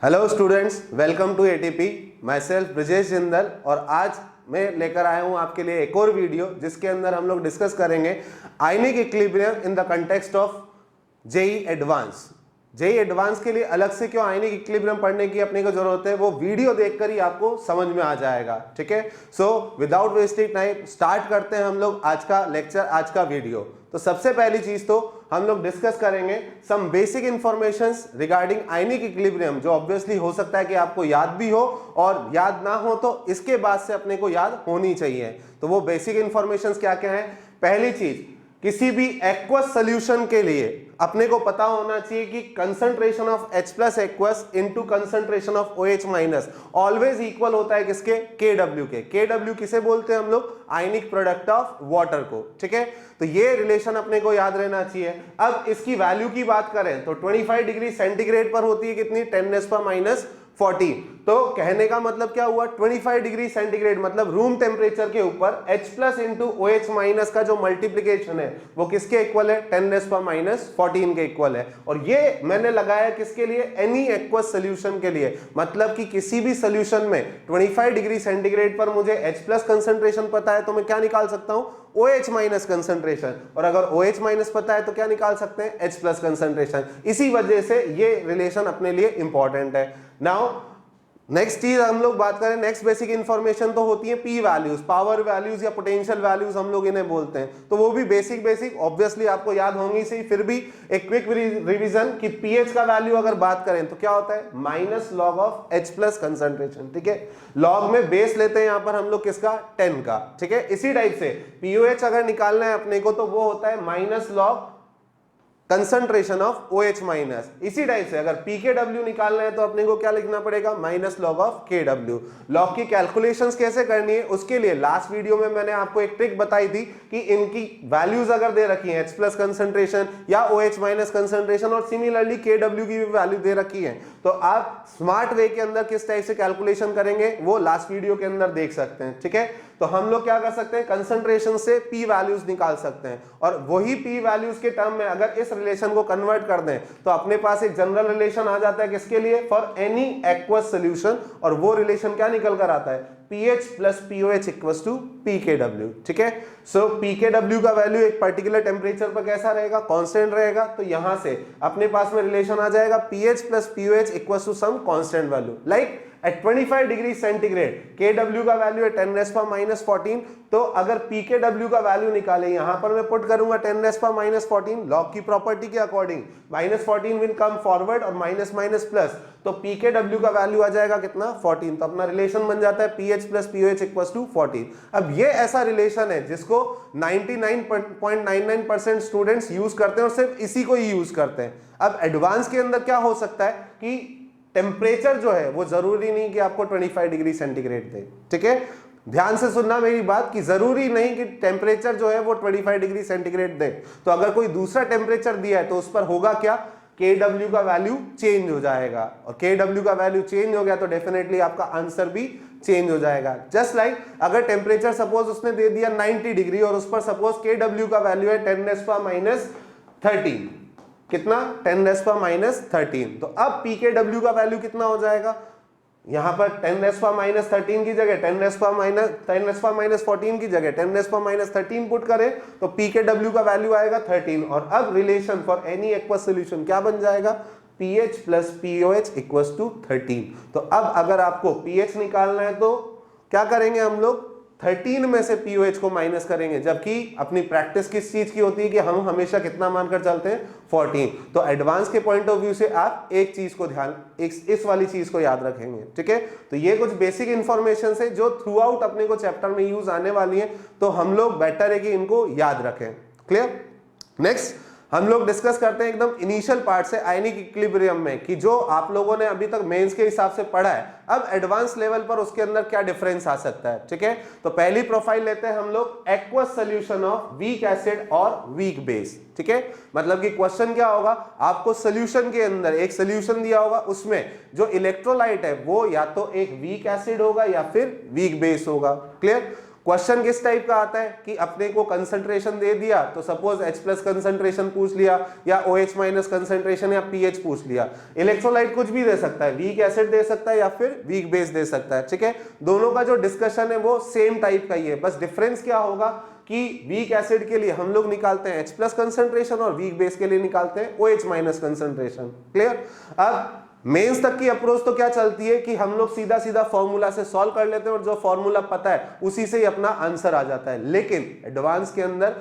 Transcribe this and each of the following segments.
Hello students, welcome to ATP. Myself Brajesh Jindal और आज मैं लेकर आया हूं आपके लिए एक और वीडियो जिसके अंदर हम लोग डिस्कस करेंगे ionic equilibrium in the context of JEE advance. JEE advance के लिए अलग से क्यों आयनिक इक्विलिब्रियम पढ़ने की अपने को जरूरत है, वो वीडियो देखकर ही आपको समझ में आ जाएगा। ठीक है, so without wasting time start करते हैं हम लोग आज का लेक्चर, आज का वीडियो। तो सबसे पहली चीज तो हम लोग डिस्कस करेंगे some basic informations regarding ionic equilibrium, जो ऑब्वियसली हो सकता है कि आपको याद भी हो और याद ना हो तो इसके बाद से अपने को याद होनी चाहिए। तो वो बेसिक इंफॉर्मेशंस क्या क्या है? पहली चीज, किसी भी एक्वस सोल्यूशन के लिए अपने को पता होना चाहिए कि concentration of H plus aqueous into concentration of OH minus always equal होता है किसके? KW के। KW किसे बोलते हैं हम लोग? आयनिक प्रोडक्ट ऑफ वाटर को। ठीक है, तो ये रिलेशन अपने को याद रहना चाहिए। अब इसकी वैल्यू की बात करें तो 25 डिग्री सेंटीग्रेड पर होती है कितनी? 10⁻⁻14। तो कहने का मतलब क्या हुआ? 25 डिग्री सेंटीग्रेड मतलब रूम टेम्परेचर के ऊपर H plus into OH minus का जो मल्टीप्लीकेशन है वो किसके इक्वल है? 10⁻⁻14 के इक्वल है। और ये मैंने लगाया किसके लिए? एनी एक्वस सोल्यूशन के लिए। मतलब कि किसी भी सोल्यूशन में 25 डिग्री सेंटीग्रेड पर मुझे H प्लस कंसंट्रेशन पता है तो मैं क्या निकाल सकता हूं? OH minus concentration. और अगर OH माइनस पता है तो क्या निकाल सकते हैं? H plus concentration. इसी वजह से ये रिलेशन अपने लिए इंपॉर्टेंट है। नाउ नेक्स्ट चीज हम लोग बात करें, नेक्स्ट बेसिक इंफॉर्मेशन तो होती है पी वैल्यूज, पावर वैल्यूज या पोटेंशियल वैल्यूज हम लोग इन्हें बोलते हैं। तो वो भी बेसिक ऑब्वियसली आपको याद होंगी सही, फिर भी एक क्विक रिवीजन कि पीएच का वैल्यू अगर बात करें तो क्या होता है? Minus log of H plus concentration. ठीक है, लॉग में बेस लेते हैं यहां पर हम लोग किसका? 10 का। ठीक है, इसी टाइप से पीओएच अगर निकालना है अपने को तो वो होता है minus log concentration of OH minus. इसी टाइप से अगर PKW निकालना है तो अपने को क्या लिखना पड़ेगा? Minus log of KW। Log की कैलकुलेशंस कैसे करनी है उसके लिए लास्ट वीडियो में मैंने आपको एक ट्रिक बताई थी कि इनकी वैल्यूज अगर दे रखी है H प्लस कंसंट्रेशन या OH माइनस कंसंट्रेशन और सिमिलरली KW की भी वैल्यू दे रखी है तो आप स्मार्ट वे के अंदर किस टाइप से कैलकुलेशन करेंगे वो लास्ट वीडियो के अंदर देख सकते हैं। ठीक है, तो हम लोग क्या कर सकते हैं? कंसंट्रेशन से पी वैल्यूज निकाल सकते हैं और वही पी वैल्यूज के टर्म में अगर इस रिलेशन को कन्वर्ट कर दें तो अपने पास एक जनरल रिलेशन आ जाता है किसके लिए? For any aqueous solution. और वो रिलेशन क्या निकल कर आता है? pH plus POH equals to PKW। ठीक है, सो PKW का वैल्यू एक पर्टिकुलर टेम्परेचर पर कैसा रहेगा? कांस्टेंट रहेगा। तो यहां से अपने पास में रिलेशन आ जाएगा pH plus POH equals to some constant value. Like at 25 degree centigrade KW का वैल्यू है 10⁻⁻14। तो अगर PKW का वैल्यू निकाले, यहां पर मैं पुट करूंगा 10⁻⁻14 लॉग की प्रॉपर्टी के अकॉर्डिंग। -14 विल कम फॉरवर्ड और माइनस माइनस प्लस, तो PKW का वैल्यू आ जाएगा कितना? 14। तो अपना रिलेशन बन जाता है pH plus POH equals to 14। अब ये ऐसा रिलेशन है जिसको 99.99% स्टूडेंट्स यूज करते हैं और सिर्फ इसी को ही यूज करते हैं। अब एडवांस के अंदर क्या हो सकता है कि टेम्परेचर जो है वो जरूरी नहीं कि आपको 25 डिग्री सेंटीग्रेड दे। ठीक है, ध्यान से सुनना मेरी बात कि जरूरी नहीं कि टेम्परेचर जो है वो 25 डिग्री सेंटीग्रेड दे। तो अगर कोई दूसरा टेम्परेचर दिया है तो उस पर होगा क्या? KW का वैल्यू चेंज हो जाएगा और KW का वैल्यू चेंज हो गया तो डेफिनेटली आपका आंसर भी चेंज हो जाएगा। जस्ट लाइक अगर टेम्परेचर सपोज उसने दे दिया 90 डिग्री और उस पर सपोज KW का वैल्यू है 10⁻⁻13। कितना? 10⁻⁻13। तो अब PKW का वैल्यू कितना हो जाएगा? यहां पर 10⁻⁻13 की जगह 10⁻⁻14 की जगह 10⁻⁻13 पुट करें तो PKW का वैल्यू आएगा 13। और अब relation for any aqueous solution क्या बन जाएगा? pH plus POH equals to 13। तो अब अगर आपको pH निकालना है तो क्या करेंगे हम लोग? 13 में से POH को माइनस करेंगे, जबकि अपनी प्रैक्टिस किस चीज की होती है कि हम हमेशा कितना मानकर चलते हैं? 14। तो एडवांस के पॉइंट ऑफ व्यू से आप एक चीज को ध्यान, इस वाली चीज को याद रखेंगे। ठीक है, तो ये कुछ बेसिक इंफॉर्मेशन है जो थ्रू आउट अपने को चैप्टर में यूज आने वाली है, तो हम लोग बेटर है कि इनको याद रखें। क्लियर? नेक्स्ट हम लोग डिस्कस करते हैं एकदम इनिशियल पार्ट से आयनिक इक्विलिब्रियम में कि जो आप लोगों ने अभी तक मेंस के हिसाब से पढ़ा है, अब एडवांस लेवल पर उसके अंदर क्या डिफरेंस आ सकता है। ठीक है, तो पहली प्रोफाइल लेते हैं हम लोग aqueous solution of weak acid और वीक बेस। ठीक है, मतलब कि क्वेश्चन क्या होगा? आपको सोल्यूशन के अंदर एक सोल्यूशन दिया होगा, उसमें जो इलेक्ट्रोलाइट है वो या तो एक वीक एसिड होगा या फिर वीक बेस होगा। क्लियर? क्वेश्चन किस टाइप का आता है कि अपने को कंसंट्रेशन दे दिया तो सपोज H प्लस कंसंट्रेशन पूछ लिया या OH माइनस कंसंट्रेशन या pH पूछ लिया। इलेक्ट्रोलाइट कुछ भी दे सकता है, वीक एसिड दे सकता है या फिर वीक बेस दे सकता है, ठीक है। दोनों का जो डिस्कशन है वो सेम टाइप का ही है, बस डिफरेंस क्या होगा कि वीक एसिड के लिए हम लोग निकालते हैं H प्लस कंसंट्रेशन और वीक बेस के लिए निकालते हैं OH माइनस कंसंट्रेशन। क्लियर। अब मेंस तक की अप्रोच तो क्या चलती है कि हम लोग सीधा सीधा फॉर्मूला से सॉल्व कर लेते हैं और जो फॉर्मूला पता है उसी से ही अपना आंसर आ जाता है, लेकिन एडवांस के अंदर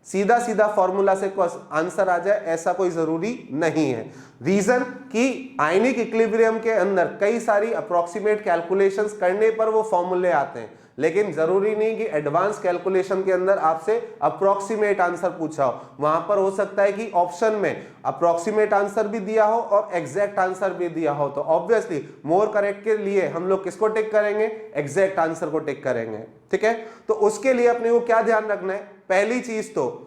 सीधा सीधा फॉर्मूला से आंसर आ जाए ऐसा कोई जरूरी नहीं है। रीजन कि आयनिक इक्विलिब्रियम के अंदर कई सारी अप्रोक्सीमेट कैलकुलेशंस करने पर वो फॉर्मूले आते हैं, लेकिन जरूरी नहीं कि एडवांस कैलकुलेशन के अंदर आपसे अप्रोक्सीमेट आंसर पूछा हो। वहां पर हो सकता है कि ऑप्शन में अप्रोक्सीमेट आंसर भी दिया हो और एग्जैक्ट आंसर भी दिया हो, तो ऑब्वियसली मोर करेक्ट के लिए हम लोग किसको टिक करेंगे, एग्जैक्ट आंसर को टिक करेंगे, ठीक है। तो उसके लिए अपने को क्या ध्यान रखना है, पहली चीज तो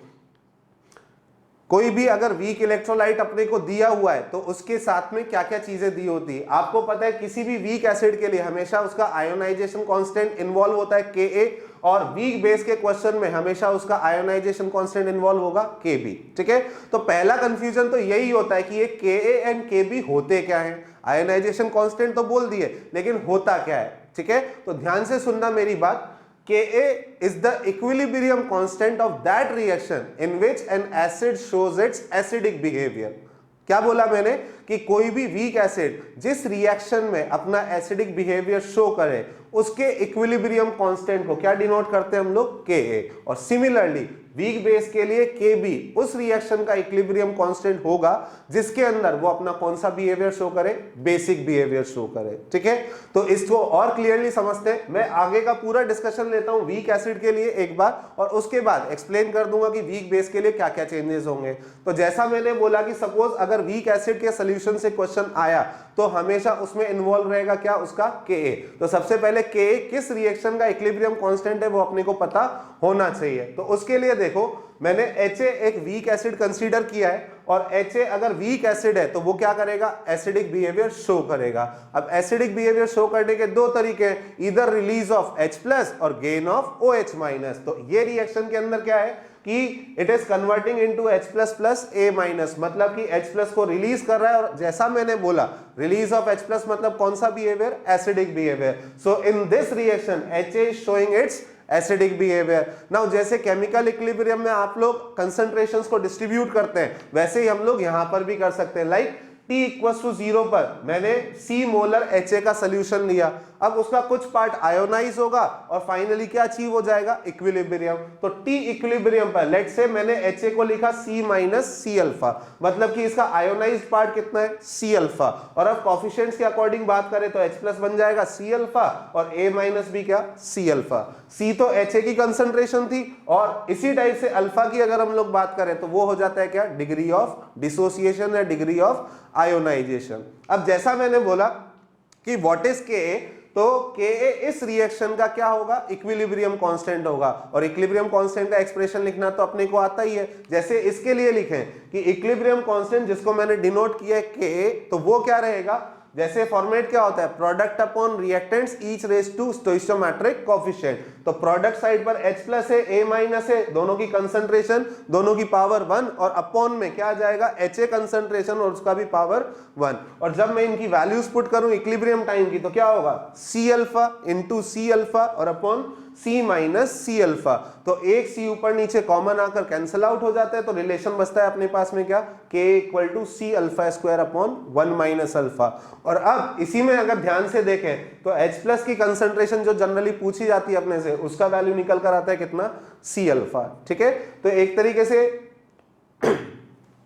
कोई भी अगर वीक इलेक्ट्रोलाइट अपने को दिया हुआ है तो उसके साथ में क्या क्या चीजें दी होती है। आपको पता है किसी भी वीक एसिड के लिए हमेशा उसका आयोनाइजेशन कांस्टेंट इन्वॉल्व होता है Ka, और वीक बेस के क्वेश्चन में हमेशा उसका आयोनाइजेशन कांस्टेंट इन्वॉल्व होगा Kb, ठीक है। तो पहला कंफ्यूजन तो यही होता है कि ये Ka एंड Kb होते क्या है। आयोनाइजेशन कांस्टेंट तो बोल दिए, लेकिन होता क्या है, ठीक है। तो ध्यान से सुनना मेरी बात। Ka is the equilibrium constant of that reaction in which an acid shows its acidic behavior। क्या बोला मैंने कि कोई भी वीक एसिड जिस रिएक्शन में अपना एसिडिक बिहेवियर शो करे उसके इक्विलिब्रियम कांस्टेंट को क्या डिनोट करते हैं हम लोग, Ka। और सिमिलरली वीक बेस के लिए Kb उस रिएक्शन का इक्विलिब्रियम कांस्टेंट होगा जिसके अंदर वो अपना कौन सा बिहेवियर शो करे, बेसिक बिहेवियर शो करे, ठीक है। तो इसको और क्लियरली समझते हैं। मैं आगे का पूरा डिस्कशन लेता हूं वीक एसिड के लिए एक बार, और उसके बाद एक्सप्लेन कर दूंगा कि वीक बेस के लिए क्या क्या चेंजेस होंगे। तो जैसा मैंने बोला कि सपोज अगर वीक एसिड के सोल्यूशन से क्वेश्चन आया तो हमेशा उसमें इन्वॉल्व रहेगा क्या, उसका Ka। तो सबसे पहले Ka किस रिएक्शन का इक्विलिब्रियम कांस्टेंट है वो अपने को पता होना चाहिए। तो उसके लिए देखो मैंने Ha एक वीक एसिड कंसीडर किया है, और Ha अगर वीक एसिड है तो वो क्या करेगा, एसिडिक बिहेवियर शो करेगा। अब एसिडिक बिहेवियर शो करने के दो तरीके हैं, इधर रिलीज ऑफ H प्लस और गेन ऑफ OH माइनस। तो ये रिएक्शन के अंदर क्या है कि it is converting into H plus plus A minus, मतलब कि H प्लस को रिलीज कर रहा है, और जैसा मैंने बोला रिलीज ऑफ H प्लस मतलब कौन सा behaviour, acidic behaviour. So in this reaction Ha is showing it's acidic behaviour. Now जैसे केमिकल इक्विलिब्रियम में आप लोग कंसंट्रेशंस को डिस्ट्रीब्यूट करते हैं, वैसे ही हम लोग यहां पर भी कर सकते हैं। लाइक T इक्वल टू 0 पर मैंने C मोलर Ha का सोल्यूशन लिया, अब उसका कुछ पार्ट आयोनाइज होगा और फाइनली क्या अचीव हो जाएगा, इक्विलिब्रियम। तो T इक्विलिब्रियम पर लेट्स से मैंने Ha को लिखा C माइनस C अल्फा, मतलब कि इसका आयोनाइज्ड पार्ट कितना है, C अल्फा। और अब कोफिशिएंट्स के अकॉर्डिंग बात करें तो H प्लस बन जाएगा C अल्फा और A माइनस भी क्या, C अल्फा। C तो Ha की कंसंट्रेशन थी, और इसी टाइप से अल्फा की अगर हम लोग बात करें तो वो हो जाता है क्या, डिग्री ऑफ डिसोसिएशन या डिग्री ऑफ आयोनाइजेशन। अब जैसा मैंने बोला कि व्हाट इज Ka, तो Ka इस रिएक्शन का क्या होगा, इक्विलिब्रियम कांस्टेंट होगा। और इक्विलिब्रियम कांस्टेंट का एक्सप्रेशन लिखना तो अपने को आता ही है। जैसे इसके लिए लिखें कि इक्विलिब्रियम कांस्टेंट जिसको मैंने डिनोट किया है Ka, तो वो क्या रहेगा, जैसे फॉर्मेट क्या होता है, product upon reactants each raise to stoichiometric coefficient. तो प्रोडक्ट साइड पर H प्लस है, A माइनस है, दोनों की कंसंट्रेशन दोनों की पावर 1, और अपॉन में क्या आ जाएगा, Ha कंसंट्रेशन और उसका भी पावर 1। और जब मैं इनकी वैल्यूज पुट करूं इक्विलिब्रियम टाइम की तो क्या होगा, C alpha into C alpha और upon C minus C alpha. तो एक C ऊपर नीचे कॉमन आकर कैंसिल आउट हो जाता है, तो रिलेशन बचता है अपने पास में क्या, K equal to C alpha square upon 1 minus alpha. और अब इसी में अगर ध्यान से देखें तो H प्लस की कंसंट्रेशन जो जनरली पूछी जाती है अपने से, उसका वैल्यू निकल कर आता है कितना, C अल्फा, ठीक है। तो एक तरीके से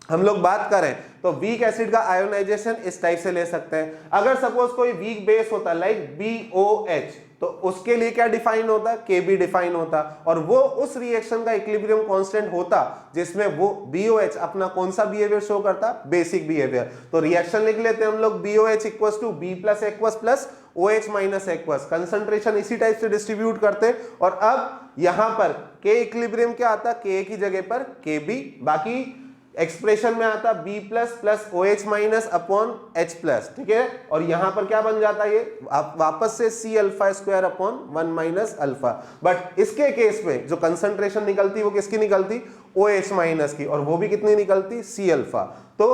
हम लोग बात करें तो वीक एसिड का आयोनाइजेशन इस टाइप से ले सकते हैं। अगर सपोज कोई वीक बेस होता है लाइक BOH, तो उसके लिए क्या डिफाइन होता है, Kb डिफाइन होता, और वो उस रिएक्शन का इक्विलिब्रियम कांस्टेंट होता जिसमें वो BOH अपना कौन सा बिहेवियर शो करता, बेसिक बिहेवियर। तो रिएक्शन लिख लेते हैं हम लोग, BOH equals to B plus aqueous plus OH minus aqueous. Concentration इसी टाइप से डिस्ट्रीब्यूट करते, और अब यहां पर K इक्विलिब्रियम क्या आता, K की जगह पर Kb। बाकी एक्सप्रेशन में आता B plus plus OH minus upon H plus, ठीक है। और यहां पर क्या बन जाता है ये वापस से C alpha square upon 1 minus alpha. But इसके केस में जो कंसंट्रेशन निकलती वो किसकी निकलती, OH माइनस की, और वो भी कितनी निकलती, C अल्फा। तो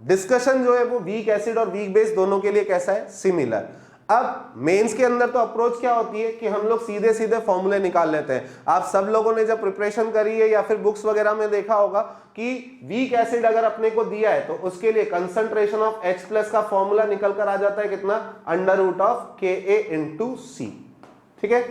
डिस्कशन जो है वो वीक एसिड और वीक बेस दोनों के लिए कैसा है, सिमिलर। अब मेंस के अंदर तो अप्रोच क्या होती है कि हम लोग सीधे सीधे फॉर्मूले निकाल लेते हैं। आप सब लोगों ने जब प्रिपरेशन करी है या फिर बुक्स वगैरह में देखा होगा कि वीक एसिड अगर अपने को दिया है तो उसके लिए कंसंट्रेशन ऑफ H प्लस का फॉर्मूला निकल कर आ जाता है कितना, under root of Ka into C, ठीक है।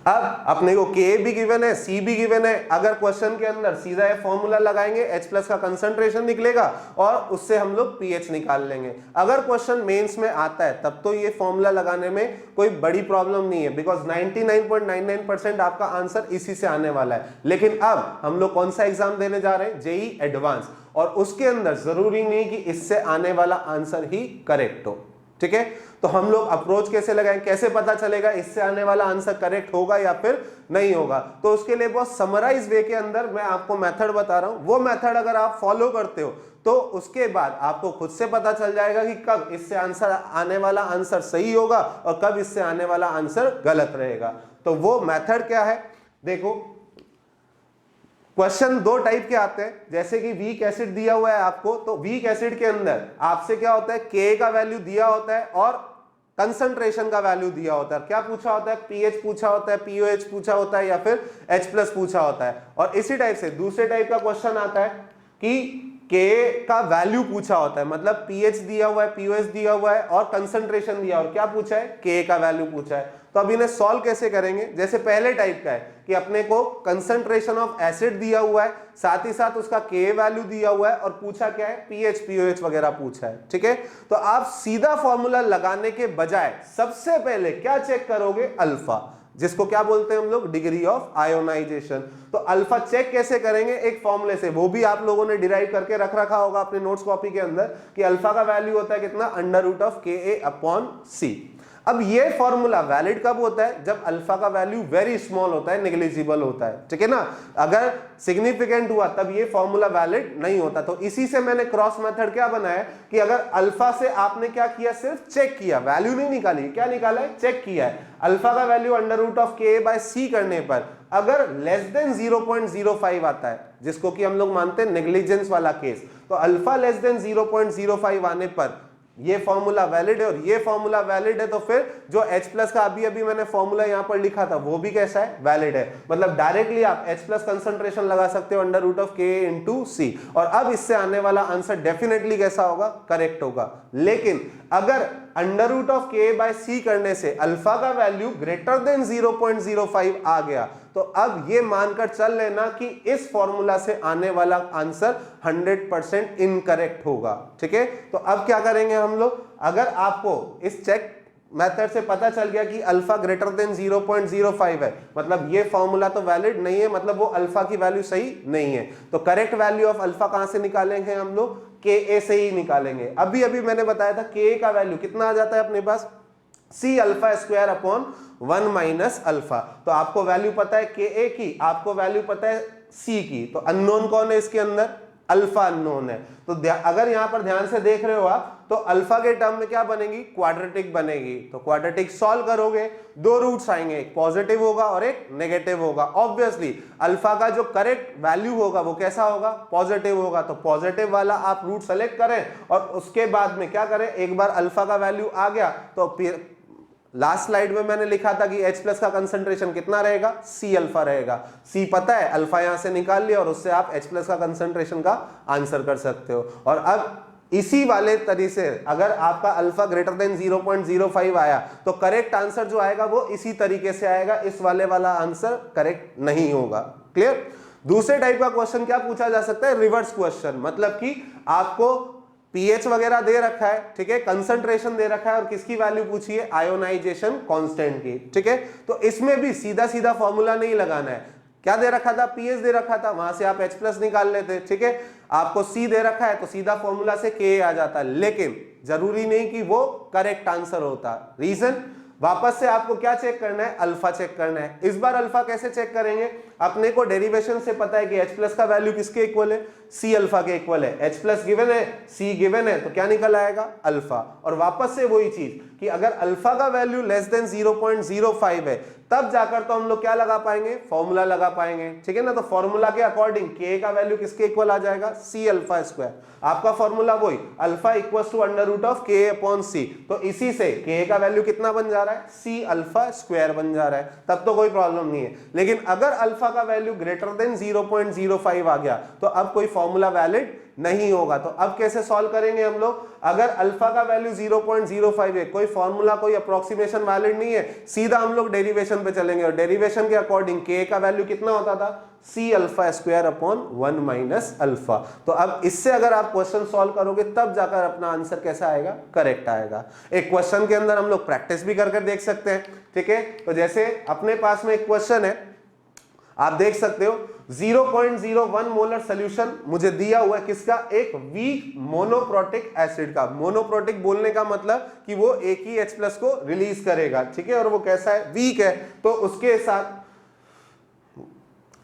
अब अपने को Ka भी गिवन है, C भी गिवन है, अगर क्वेश्चन के अंदर सीधा ये फॉर्मूला लगाएंगे H प्लस का कंसंट्रेशन निकलेगा और उससे हम लोग pH निकाल लेंगे। अगर क्वेश्चन मेंस में आता है तब तो ये फॉर्मूला लगाने में कोई बड़ी प्रॉब्लम नहीं है, बिकॉज 99.99% आपका आंसर इसी से आने वाला है। लेकिन अब हम लोग कौन सा एग्जाम देने जा रहे हैं, जेई एडवांस, और उसके अंदर जरूरी नहीं कि इससे आने वाला आंसर ही करेक्ट हो, ठीक है। तो हम लोग अप्रोच कैसे लगाएं, कैसे पता चलेगा इससे आने वाला आंसर करेक्ट होगा या फिर नहीं होगा। तो उसके लिए बहुत समराइज वे के अंदर मैं आपको मेथड बता रहा हूं। वो मेथड अगर आप फॉलो करते हो तो उसके बाद आपको खुद से पता चल जाएगा कि कब इससे आंसर आने वाला आंसर सही होगा और कब इससे आने वाला आंसर गलत रहेगा। तो वो मेथड क्या है, देखो क्वेश्चन दो टाइप के आते हैं। जैसे कि वीक एसिड दिया हुआ है आपको, तो वीक एसिड के अंदर आपसे क्या होता है, Ka का वैल्यू दिया होता है और कंसंट्रेशन का वैल्यू दिया होता है। क्या पूछा होता है, pH पूछा होता है, POH पूछा होता है या फिर H प्लस पूछा होता है। और इसी टाइप से दूसरे टाइप का क्वेश्चन आता है कि Ka का वैल्यू पूछा होता है, मतलब pH दिया हुआ है, POH दिया हुआ है और कंसंट्रेशन दिया, और क्या पूछा है, Ka का वैल्यू पूछा है। तो अब इन्हें सॉल्व कैसे करेंगे, जैसे पहले टाइप का है कि अपने को कंसंट्रेशन ऑफ एसिड दिया हुआ है, साथ ही साथ उसका Ka वैल्यू दिया हुआ है और पूछा क्या है, pH POH वगैरह पूछा है, ठीक है। तो आप सीधा फॉर्मूला लगाने के बजाय सबसे पहले क्या चेक करोगे, अल्फा, जिसको क्या बोलते हैं हम लोग, डिग्री ऑफ आयोनाइजेशन। तो अल्फा चेक कैसे करेंगे, एक फॉर्मूले से, वो भी आप लोगों ने डिराइव करके रख रखा होगा अपने नोट्स कॉपी के अंदर, कि अल्फा का वैल्यू होता है कितना, under root of Ka upon C। अब ये फॉर्मूला वैलिड कब होता है, जब अल्फा का वैल्यू वेरी स्मॉल होता है, नेग्लिजिबल होता है, ठीक है ना। अगर सिग्निफिकेंट हुआ तब ये फॉर्मूला वैलिड नहीं होता। तो इसी से मैंने क्रॉस मेथड क्या बनाया कि अगर अल्फा से आपने क्या किया, सिर्फ चेक किया, वैल्यू नहीं निकाली, क्या निकाला है, चेक किया है। अल्फा का value under root of Ka by C करने पर अगर लेस देन 0.05 आता है, जिसको कि हम लोग मानते हैं नेग्लिजेंस वाला केस, तो अल्फा लेस देन 0.05 आने पर ये फॉर्मूला वैलिड है। और ये फॉर्मूला वैलिड है तो फिर जो H प्लस का अभी मैंने फॉर्मूला यहां पर लिखा था वो भी कैसा है, वैलिड है। मतलब डायरेक्टली आप H प्लस कंसंट्रेशन लगा सकते हो under root of Ka into C, और अब इससे आने वाला आंसर डेफिनेटली कैसा होगा, करेक्ट होगा। लेकिन अगर under root of Ka by C करने से अल्फा का वैल्यू ग्रेटर देन 0.05 आ गया, तो अब ये मानकर चल लेना कि इस फॉर्मूला से आने वाला आंसर 100% इनकरेक्ट होगा, ठीक है। तो अब क्या करेंगे हम लोग, अगर आपको इस चेक मेथड से पता चल गया कि अल्फा ग्रेटर देन 0.05 है, मतलब ये फॉर्मूला तो वैलिड नहीं है, मतलब वो अल्फा की वैल्यू सही नहीं है, तो करेक्ट वैल्यू ऑफ अल्फा कहां से निकालेंगे हम लोग, Ka से ही निकालेंगे। अभी मैंने बताया था Ka का वैल्यू कितना आ जाता है अपने पास, C alpha square upon 1 minus alpha. तो आपको वैल्यू पता है Ka की, आपको वैल्यू पता है C की, तो अननोन कौन है इसके अंदर, अल्फा अननोन है। तो अगर यहां पर ध्यान से देख रहे हो आप, तो अल्फा के टर्म में क्या बनेगी, क्वाड्रेटिक बनेगी। तो क्वाड्रेटिक सॉल्व करोगे, दो रूट्स आएंगे, एक पॉजिटिव होगा और एक नेगेटिव होगा। ऑब्वियसली अल्फा का जो करेक्ट वैल्यू होगा वो कैसा होगा, पॉजिटिव होगा। तो पॉजिटिव वाला आप रूट सेलेक्ट करें और उसके बाद में क्या करें, एक बार अल्फा का वैल्यू आ गया तो फिर लास्ट स्लाइड में मैंने लिखा था कि H प्लस का कंसंट्रेशन कितना रहेगा, C अल्फा रहेगा। C पता है, अल्फा यहां से निकाल लिया और उससे आप H प्लस का कंसंट्रेशन का आंसर कर सकते हो। और अब इसी वाले तरीके से अगर आपका अल्फा ग्रेटर देन 0.05 आया तो करेक्ट आंसर जो आएगा वो इसी तरीके से आएगा, इस वाला आंसर करेक्ट नहीं होगा। क्लियर। दूसरे टाइप का क्वेश्चन क्या पूछा जा सकता है, रिवर्स क्वेश्चन, मतलब कि आपको pH वगैरह दे रखा है, ठीक है, कंसंट्रेशन दे रखा है और किसकी वैल्यू पूछी है, आयोनाइजेशन कांस्टेंट की, ठीक है। तो इसमें भी सीधा सीधा फॉर्मूला नहीं लगाना है। क्या दे रखा था, pH दे रखा था, वहां से आप H प्लस निकाल लेते, ठीक है। आपको C दे रखा है तो सीधा फॉर्मूला से Ka आ जाता है, लेकिन जरूरी नहीं कि वो करेक्ट आंसर होता। रीजन, वापस से आपको क्या चेक करना है, अल्फा चेक करना है। इस बार अल्फा कैसे चेक करेंगे, अपने को डेरिवेशन से पता है कि H प्लस का वैल्यू किसके इक्वल है, C अल्फा के इक्वल है। H प्लस गिवन है, C गिवन है, तो क्या निकल आएगा, अल्फा। और वापस से वही चीज कि अगर अल्फा का वैल्यू लेस देन 0.05 है तब जाकर तो हम लोग क्या लगा पाएंगे, फॉर्मूला लगा पाएंगे, ठीक है ना। तो फॉर्मूला के अकॉर्डिंग K का वैल्यू किसके इक्वल आ जाएगा, C अल्फा स्क्वायर। आपका फॉर्मूला वही, alpha equals to under root of K upon C। तो इसी से K का वैल्यू कितना बन जा रहा है, C अल्फा स्क्वायर बन जा रहा है, तब तो कोई प्रॉब्लम नहीं है। लेकिन अगर अल्फा का वैल्यू ग्रेटर देन 0.05 आ गया तो अब कोई फॉर्मूला वैलिड नहीं होगा। तो अब कैसे सॉल्व करेंगे हम लोग, अगर अल्फा का वैल्यू 0.05 है, कोई फॉर्मूला कोई अप्रोक्सीमेशन वैलिड नहीं है, सीधा हम लोग डेरिवेशन पे चलेंगे और डेरिवेशन के अकॉर्डिंग K का वैल्यू कितना होता था, C alpha square upon 1 minus alpha. तो अब इससे अगर आप क्वेश्चन सॉल्व करोगे तब जाकर अपना आंसर कैसा आएगा, करेक्ट आएगा। एक क्वेश्चन के अंदर हम लोग प्रैक्टिस भी करके देख सकते हैं, ठीक है। तो जैसे अपने पास में एक क्वेश्चन है, आप देख सकते हो 0.01 मोलर सोल्यूशन मुझे दिया हुआ है किसका, एक वीक मोनोप्रोटिक एसिड का। मोनोप्रोटिक बोलने का मतलब कि वो एक ही H प्लस को रिलीज करेगा, ठीक है, और वो कैसा है, वीक है। तो उसके साथ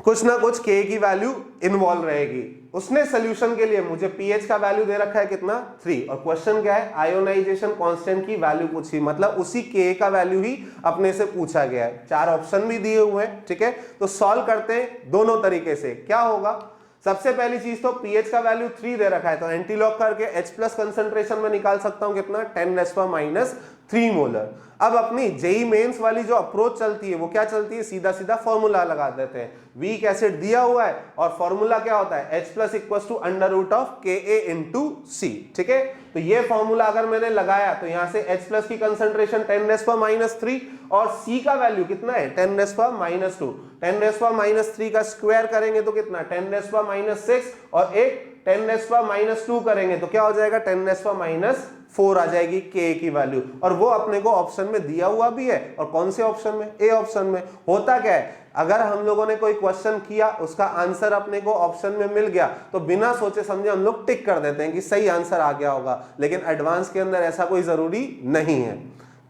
कुछ ना कुछ K की वैल्यू इन्वॉल्व रहेगी। उसने सोल्यूशन के लिए मुझे pH का वैल्यू दे रखा है कितना, 3, और क्वेश्चन क्या है, आयोनाइजेशन कांस्टेंट की वैल्यू पूछी, मतलब उसी K का वैल्यू ही अपने से पूछा गया है। 4 ऑप्शन भी दिए हुए हैं, ठीक है। तो सॉल्व करते हैं दोनों तरीके से। क्या होगा, सबसे पहली चीज तो pH का वैल्यू 3 दे रखा है, तो एंटी लॉक करके H प्लस कंसंट्रेशन में निकाल सकता हूं कितना, 10⁻³ मोलर। अब अपनी जेई मेंस वाली जो अप्रोच चलती है वो क्या चलती है, सीधा सीधा फॉर्मूला लगा देते हैं। वीक एसिड दिया हुआ है और फॉर्मूला क्या होता है, H plus equals to under root of Ka into C, ठीक है। तो ये फॉर्मूला अगर मैंने लगाया तो यहां से H प्लस की कंसंट्रेशन 10⁻³ और C का वैल्यू कितना है, 10⁻²। 10⁻³ का स्क्वायर करेंगे तो कितना, 10⁻⁶, और एक 10⁻² करेंगे तो क्या हो जाएगा, 10⁻⁴ आ जाएगी K की वैल्यू। और वो अपने को ऑप्शन में दिया हुआ भी है, और कौन से ऑप्शन में, ए ऑप्शन में। होता क्या है, अगर हम लोगों ने कोई क्वेश्चन किया, उसका आंसर अपने को ऑप्शन में मिल गया तो बिना सोचे समझे हम लोग टिक कर देते हैं कि सही आंसर आ गया होगा। लेकिन एडवांस के अंदर ऐसा कोई जरूरी नहीं है।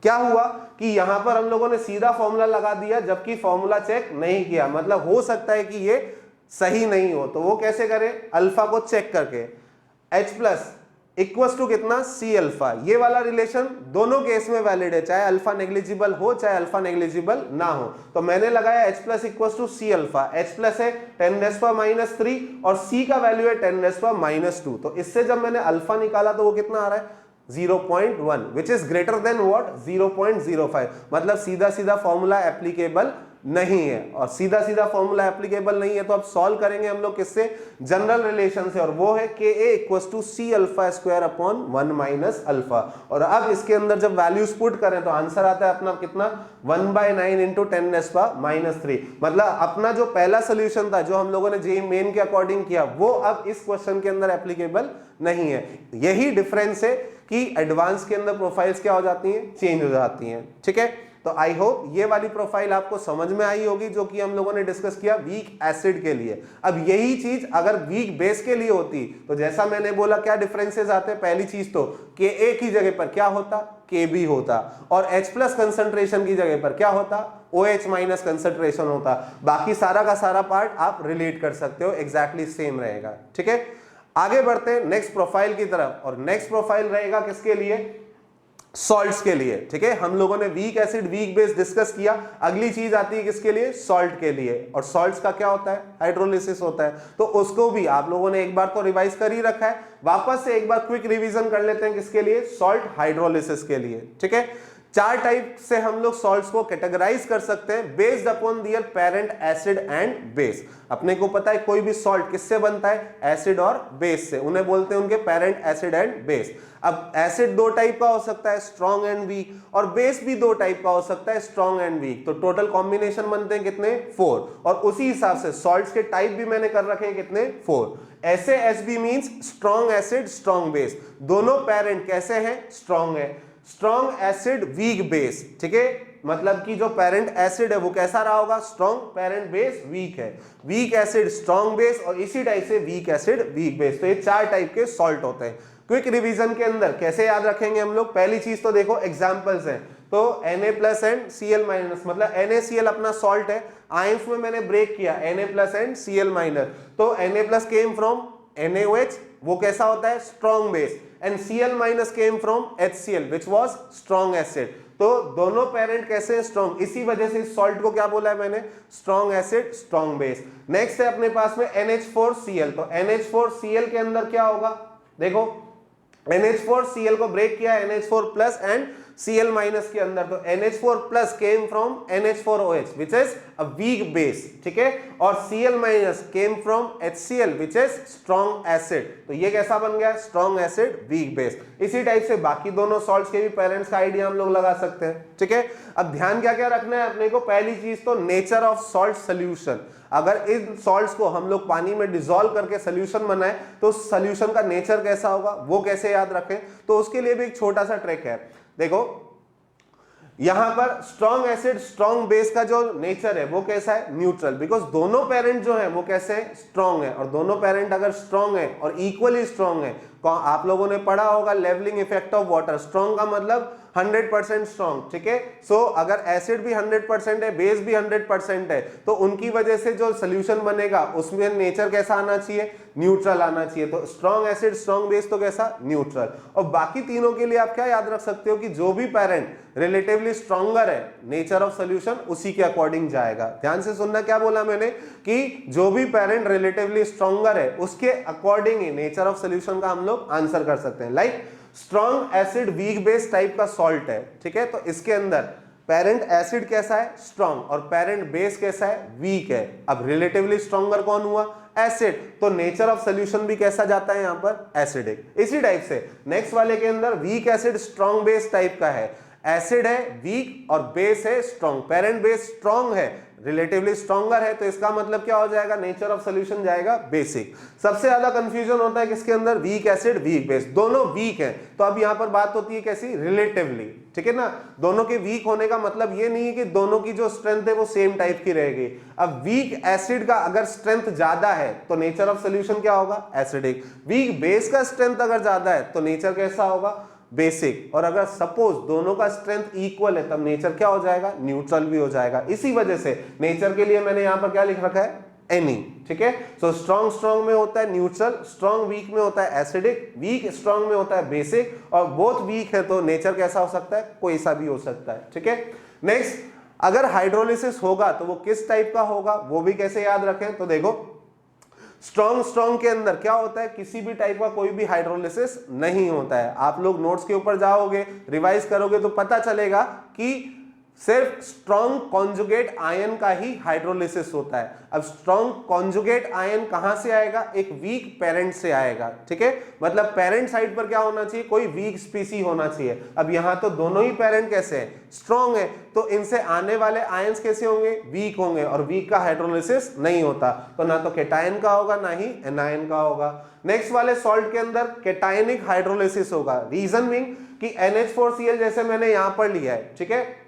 क्या हुआ कि यहां पर हम लोगों ने सीधा फॉर्मूला लगा दिया जबकि फॉर्मूला चेक नहीं किया, मतलब हो सकता है कि ये सही नहीं हो। तो वो कैसे करें, अल्फा को चेक करके, H प्लस इक्वल्स टू कितना, C अल्फा। ये वाला रिलेशन दोनों केस में वैलिड है, चाहे अल्फा नेग्लिजिबल हो चाहे अल्फा नेग्लिजिबल ना हो। तो मैंने लगाया H plus equals to C alpha. H plus है 10⁻³ और C का वैल्यू है 10⁻²। तो इससे जब मैंने अल्फा निकाला तो वो कितना आ रहा है, 0.1, which is greater than what, 0.05। मतलब सीधा सीधा फॉर्मूला एप्लीकेबल नहीं है, और सीधा सीधा फॉर्मूला एप्लीकेबल नहीं है तो अब सॉल्व करेंगे हम लोग किससे, जनरल रिलेशन से, और वो है Ka equals to C alpha square upon 1 minus alpha. और अब इसके अंदर जब वैल्यूज पुट करें तो आंसर आता है अपना कितना, 1/9 इंटू 10⁻⁻3। मतलब अपना जो पहला सोल्यूशन था जो हम लोगों ने जेई मेन के अकॉर्डिंग किया वो अब इस क्वेश्चन के अंदर एप्लीकेबल नहीं है। यही डिफरेंस है कि एडवांस के अंदर प्रोफाइल्स क्या हो जाती हैं, चेंज हो जाती हैं, ठीक है। तो आई होप ये वाली प्रोफाइल आपको समझ में आई होगी जो कि हम लोगों ने डिस्कस किया वीक एसिड के लिए। अब यही चीज अगर वीक बेस के लिए होती तो जैसा मैंने बोला क्या डिफरेंसेस आते, पहली चीज तो Ka की जगह पर क्या होता, Kb होता, और H प्लस कंसंट्रेशन की जगह पर क्या होता, OH माइनस कंसंट्रेशन होता। बाकी सारा का सारा पार्ट आप रिलेट कर सकते हो, एग्जैक्टली सेम रहेगा, ठीक है। आगे बढ़ते हैं नेक्स्ट प्रोफाइल की तरफ, और नेक्स्ट प्रोफाइल रहेगा किसके लिए, सॉल्ट्स के लिए, ठीक है। हम लोगों ने weak acid weak base discuss किया, अगली चीज आती है किसके लिए, सॉल्ट के लिए। और सॉल्ट्स का क्या होता है, हाइड्रोलिसिस होता है। तो उसको भी आप लोगों ने एक बार तो रिवाइज कर ही रखा है, वापस से एक बार क्विक रिवीजन कर लेते हैं किसके लिए, सॉल्ट हाइड्रोलिसिस के लिए, ठीक है। 4 टाइप से हम लोग सॉल्ट्स को कैटेगराइज कर सकते हैं based upon their parent acid and base. अपने को पता है कोई भी सॉल्ट किससे बनता है, एसिड और बेस से, उन्हें बोलते हैं उनके पेरेंट एसिड एंड बेस। अब एसिड 2 टाइप का हो सकता है, स्ट्रॉन्ग एंड वीक, और बेस भी 2 टाइप का हो सकता है, स्ट्रॉन्ग एंड वीक। तो टोटल कॉम्बिनेशन बनते हैं कितने, 4। और उसी हिसाब से सॉल्ट्स के टाइप भी मैंने कर रखे हैं कितने, 4। SASB means strong acid strong base, दोनों पेरेंट कैसे हैं, स्ट्रॉन्ग है। स्ट्रॉन्ग एसिड वीक बेस, ठीक है, मतलब कि जो पेरेंट एसिड है वो कैसा रहा होगा, स्ट्रॉन्ग, पेरेंट बेस वीक है। वीक एसिड स्ट्रॉन्ग बेस, और इसी टाइप से वीक एसिड वीक बेस। तो ये 4 टाइप के सॉल्ट होते हैं। क्विक रिवीजन के अंदर कैसे याद रखेंगे हम लोग, पहली चीज तो देखो एग्जांपल्स हैं। तो Na plus and Cl minus, मतलब NaCl अपना सॉल्ट है, आयंस में मैंने ब्रेक किया Na plus and Cl minus, तो Na plus came from NaOH, वो कैसा होता है strong base, and Cl minus came from HCl which was strong acid. तो दोनों पेरेंट कैसे हैं स्ट्रॉन्ग, इसी वजह से इस सॉल्ट को क्या बोला है मैंने strong acid strong base. Next है अपने पास में NH4Cl, तो NH4Cl के अंदर क्या होगा, देखो NH4Cl को ब्रेक किया NH4 plus and Cl minus के अंदर, तो NH4 plus came from NH4OH which is a weak base, ठीक है, और Cl minus came from HCl which is strong acid. तो ये कैसा बन गया स्ट्रॉन्ग एसिड वीक बेस। इसी टाइप से बाकी दोनों सॉल्ट्स के भी पेरेंट्स का आइडिया हम लोग लगा सकते हैं, ठीक है। अब ध्यान क्या क्या रखना है अपने को, पहली चीज तो नेचर ऑफ सॉल्ट सोल्यूशन। अगर इन सॉल्ट्स को हम लोग पानी में डिसॉल्व करके सोल्यूशन बनाए तो सोल्यूशन का नेचर कैसा होगा वो कैसे याद रखें, तो उसके लिए भी एक छोटा सा ट्रिक है। देखो यहां पर स्ट्रॉन्ग एसिड स्ट्रॉन्ग बेस का जो नेचर है वो कैसा है न्यूट्रल, बिकॉज दोनों पेरेंट जो है वो कैसे हैं स्ट्रॉन्ग है, और दोनों पेरेंट अगर स्ट्रॉन्ग है और इक्वली स्ट्रॉन्ग है, आप लोगों ने पढ़ा होगा levelling effect of water, strong का मतलब 100% स्ट्रॉन्ग, ठीक है। सो अगर एसिड भी 100% है बेस भी 100% है, तो उनकी वजह से जो सोल्यूशन बनेगा उसमें नेचर कैसा आना चाहिए न्यूट्रल आना चाहिए। तो स्ट्रॉन्ग एसिड स्ट्रॉन्ग बेस तो कैसा न्यूट्रल। और बाकी तीनों के लिए आप क्या याद रख सकते हो कि जो भी पेरेंट रिलेटिवली स्ट्रॉन्गर है नेचर ऑफ सोल्यूशन उसी के अकॉर्डिंग जाएगा। ध्यान से सुनना क्या बोला मैंने कि जो भी पेरेंट रिलेटिवली स्ट्रॉन्गर है उसके according he nature of solution का हम लोग आंसर कर सकते हैं। Like strong acid weak base type का सॉल्ट है, ठीक है, तो इसके अंदर पेरेंट एसिड कैसा है स्ट्रॉन्ग और पेरेंट बेस कैसा है वीक है। अब रिलेटिवली स्ट्रॉन्गर कौन हुआ एसिड, तो नेचर ऑफ सोल्यूशन भी कैसा जाता है यहां पर एसिडिक। इसी टाइप से नेक्स्ट वाले के अंदर weak acid strong base type का है, एसिड है वीक और बेस है स्ट्रॉन्ग, पेरेंट बेस स्ट्रॉन्ग है रिलेटिवली स्ट्रॉन्गर है, तो इसका मतलब क्या हो जाएगा नेचर ऑफ सोल्यूशन जाएगा बेसिक। सबसे ज्यादा कंफ्यूजन होता है किसके अंदर वीक एसिड वीक बेस, दोनों वीक हैं, तो अब यहां पर बात होती है कैसी रिलेटिवली, ठीक है ना। दोनों के वीक होने का मतलब ये नहीं है कि दोनों की जो स्ट्रेंथ है वो सेम टाइप की रहेगी। अब वीक एसिड का अगर स्ट्रेंथ ज्यादा है तो नेचर ऑफ सोल्यूशन क्या होगा एसिडिक, वीक बेस का स्ट्रेंथ अगर ज्यादा है तो नेचर कैसा होगा बेसिक, और अगर सपोज दोनों का स्ट्रेंथ इक्वल है तब नेचर क्या हो जाएगा न्यूट्रल भी हो जाएगा। इसी वजह से नेचर के लिए मैंने यहां पर क्या लिख रखा है एनी, ठीक है। सो स्ट्रॉन्ग स्ट्रॉन्ग में होता है न्यूट्रल, स्ट्रॉन्ग वीक में होता है एसिडिक, वीक स्ट्रॉन्ग में होता है बेसिक, और बोथ वीक है तो नेचर कैसा हो सकता है कोई सा भी हो सकता है, ठीक है। नेक्स्ट अगर हाइड्रोलिसिस होगा तो वो किस टाइप का होगा वो भी कैसे याद रखें, तो देखो स्ट्रॉन्ग के अंदर क्या होता है किसी भी टाइप का कोई भी हाइड्रोलिसिस नहीं होता है। आप लोग नोट्स के ऊपर जाओगे रिवाइज करोगे तो पता चलेगा कि सिर्फ स्ट्रॉन्ग कॉन्जुगेट आयन का ही हाइड्रोलिसिस होता है। अब स्ट्रॉन्ग कॉन्जुगेट आयन कहां से आएगा एक वीक पेरेंट से आएगा, ठीक है, मतलब पेरेंट साइड पर क्या होना चाहिए कोई वीक स्पीसी होना चाहिए। अब यहां तो दोनों ही पेरेंट कैसे हैं स्ट्रॉन्ग है, तो इनसे आने वाले आयंस कैसे होंगे वीक होंगे, और वीक का हाइड्रोलिसिस नहीं होता, तो ना तो केटायन का होगा ना ही एनायन का होगा। नेक्स्ट वाले सॉल्ट के अंदर केटायनिक हाइड्रोलिसिस होगा, रीजन बीइंग कि NH4Cl जैसे मैंने यहां पर लिया है, ठीक है,